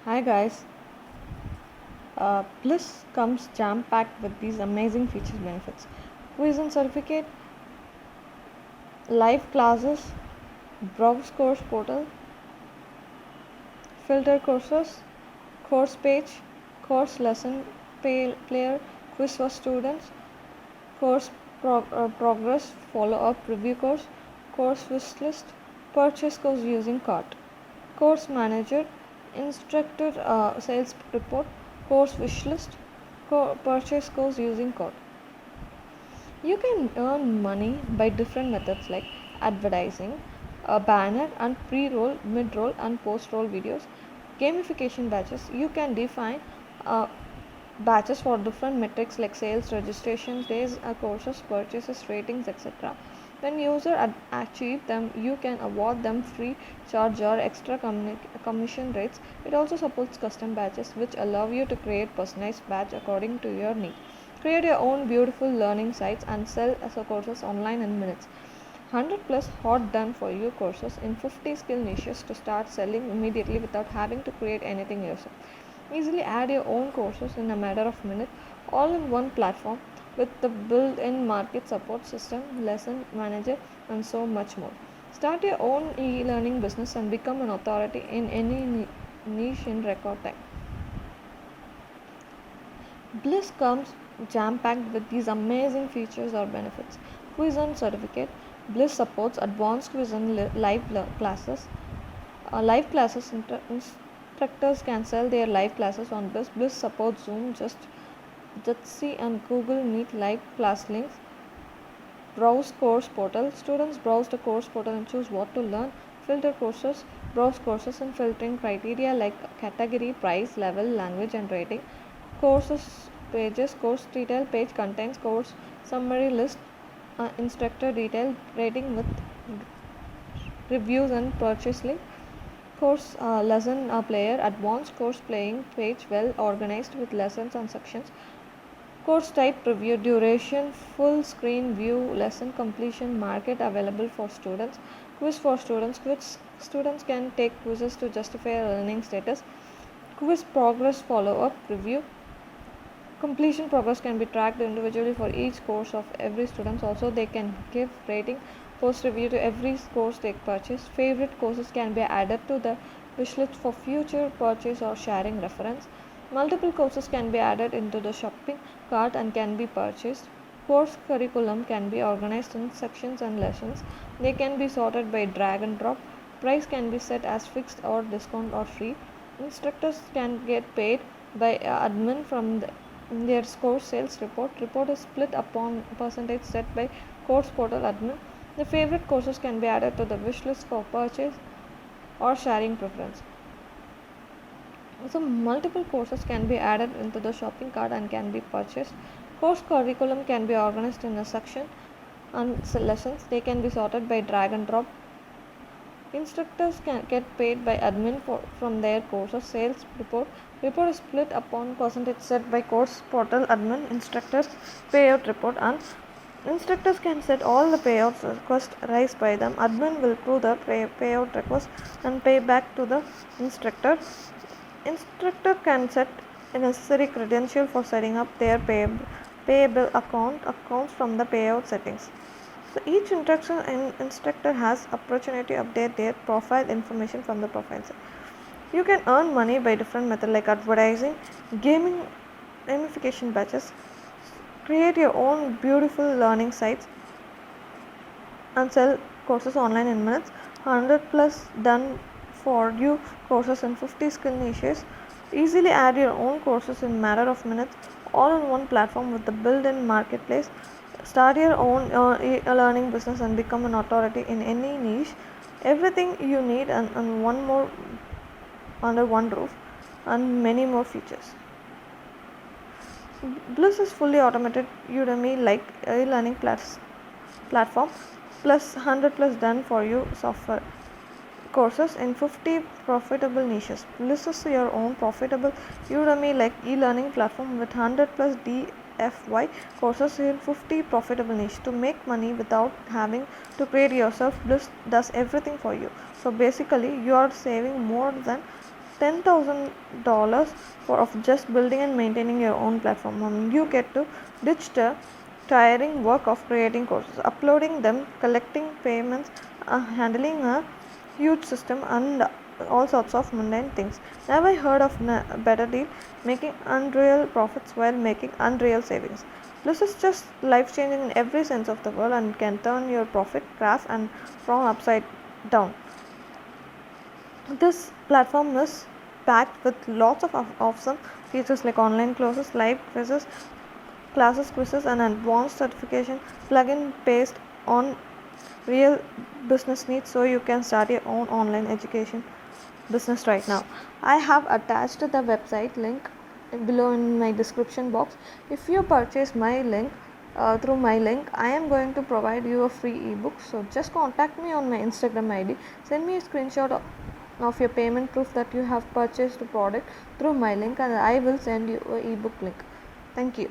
Hi guys, Bliss comes jam packed with these amazing feature benefits. Quiz and certificate, live classes, browse course portal, filter courses, course page, course lesson player, quiz for students, course progress, follow up review course wish list, purchase course using cart, course manager, instructor sales report, course wish list, purchase course using cart. You can earn money by different methods like advertising, a banner and pre-roll, mid-roll and post-roll videos, gamification batches. You can define uh, batches for different metrics like sales, registrations, days, courses, purchases, ratings, etc. When users achieve them, you can award them free charge or extra commission rates. It also supports custom badges which allow you to create personalized badge according to your need. Create your own beautiful learning sites and sell as a courses online in minutes. 100 plus hot done for you courses in 50 skill niches to start selling immediately without having to create anything yourself. Easily add your own courses in a matter of minutes, all in one platform with the built-in market support system, lesson manager, and so much more. Start your own e-learning business and become an authority in any niche in record time. Bliss comes jam packed with these amazing features or benefits. Quiz and certificate. Bliss supports advanced quiz and live classes. Live classes instructors can sell their live classes on Bliss. Bliss supports Zoom, just Jitsi and Google Meet live class links. Browse course portal. Students browse the course portal and choose what to learn. Filter courses. Browse courses and filtering criteria like category, price, level, language, and rating. Courses pages. Course detail page contains course summary list, instructor detail rating with reviews and purchase link. Course lesson player. Advanced course playing page well organized with lessons and sections. Course type preview, duration, full screen view, lesson completion, market available for students, quiz for students. Quiz students can take quizzes to justify learning status. Quiz progress follow up review. Completion progress can be tracked individually for each course of every student. Also, they can give rating, post review to every course they purchase. Favorite courses can be added to the wishlist for future purchase or sharing reference. Multiple courses can be added into the shopping cart and can be purchased. Course curriculum can be organized in sections and lessons. They can be sorted by drag and drop. Price can be set as fixed or discount or free. Instructors can get paid by admin from their course sales report. Report is split upon percentage set by course portal admin. The favorite courses can be added to the wish list for purchase or sharing preference. So multiple courses can be added into the shopping cart and can be purchased. Course curriculum can be organized in a section and lessons. They can be sorted by drag and drop. Instructors can get paid by admin from their courses sales report. Report is split upon percentage set by course portal admin. Instructors payout report, and instructors can set all the payouts request raised by them. Admin will prove the payout request and pay back to the instructor. Instructor can set a necessary credential for setting up their payable accounts from the payout settings. So each instructor has opportunity to update their profile information from the profile set. You can earn money by different methods like advertising, gaming, gamification batches. Create your own beautiful learning sites and sell courses online in minutes. 100 plus done for you courses in 50 skill niches. Easily add your own courses in matter of minutes, all in one platform with the built-in marketplace. Start your own learning business and become an authority in any niche. Everything you need and one more under one roof, and many more features. Bliss is fully automated Udemy like e-learning platform plus 100 plus done for you software courses in 50 profitable niches. Bliss is your own profitable Udemy like e-learning platform with 100 plus DFY courses in 50 profitable niches. To make money without having to create yourself, Bliss does everything for you. So basically you are saving more than $10,000 for of just building and maintaining your own platform. And you get to ditch the tiring work of creating courses, uploading them, collecting payments, handling a huge system, and all sorts of mundane things. Never heard of a better deal? Making unreal profits while making unreal savings. This is just life changing in every sense of the word and can turn your profit graph and from upside down. This platform is packed with lots of awesome features like online courses, live quizzes, classes, quizzes, and advanced certification. Plug and paste on real business needs so you can start your own online education business right now. I have attached the website link below in my description box. If you purchase my link through my link, I am going to provide you a free ebook. So just contact me on my Instagram ID. Send me a screenshot of your payment proof that you have purchased the product through my link, and I will send you a ebook link. Thank you.